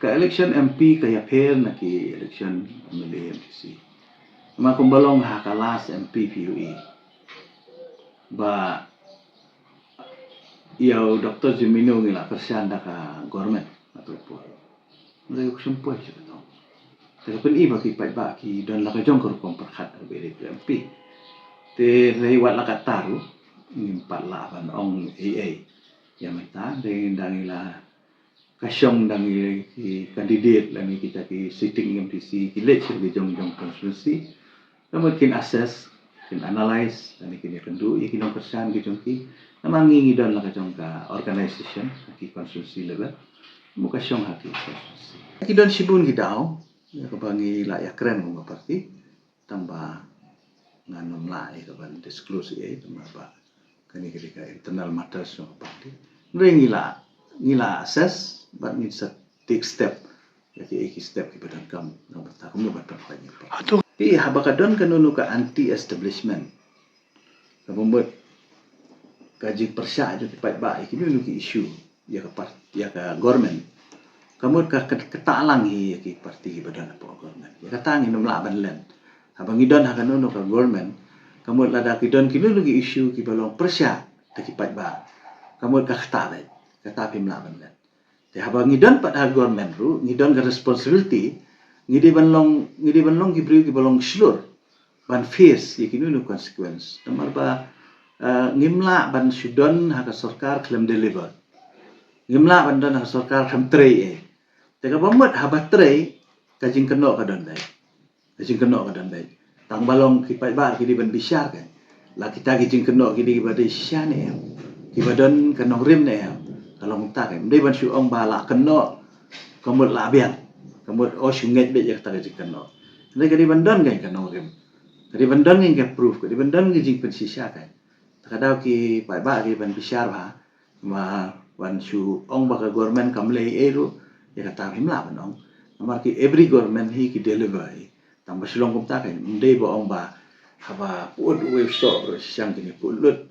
ka election MP kaya fair na ki election MLA MPC. Ma kumbalong hakalas MP PUE. Ba iaw Dr. Jimino ngila persyanda ka government atau po. Mereka kusumpoi siya to. Tapi pun iba ki ba ki don la ka jong ko perkhat beri MP. Te rewat la ka taru ngimpat laban ong AA. Yang menta dengan dangila kasyong dangi kandidat lagi kita ki sitting MPC kilet sir jong konstitusi mungkin assess kin analyze dan kini kendu iki nong persan ki jong ki namangi don la ka jong ka organization ki konstitusi level mu kasyong haki konstitusi ki don sibun ki daw ya ka bangi la ya keren mo parti tambah nganom la ka ban disclose tambah ba kani ka internal matters mo parti ngila assess but needs to take step jadi step ki badan kam na bata kum badan kanya pa pi habakadon kanunu ka anti establishment ka membuat kaji persya jo tipai ba iki nu ki issue ya ka government kamu ka ketalang hi ki parti badan apa government ya katang inum la ban len habang idon ha kanunu ka government kamu lada kidon kinu ki issue ki balong persya tipai ba kamu ka kata pim la ban len te habang ngidon pat ha government ru ngidon ka responsibility ngidi banlong ki bri ki balong slur ban face ikinu no consequence nomor ba ngimla ban sudon ha ka sarkar klem deliver ngimla ban don ha sarkar kham trei te ka bomot ha ba trei ka jing keno ka don dai tang balong ki pai ba ki di ban bisyar kan la kita ki jing keno ki di ba de syane ki badon kanong rim ne kalau minta kan dia ban su ong bala keno kamut la bian kamut o sunget be ya ta ji keno le ka di bandon kan kanong rim ka di bandon ngin ka proof ka di bandon ngi jing pen sisya kan takadaw ki pai ba ki ban bisyar ba ma ban su ong ba ka government kam le ero ya ka ta him la ban ong nomor ki every government hi ki deliver tambah sulong kum ta kan ndei ba ong ba haba put we so syang kini pulut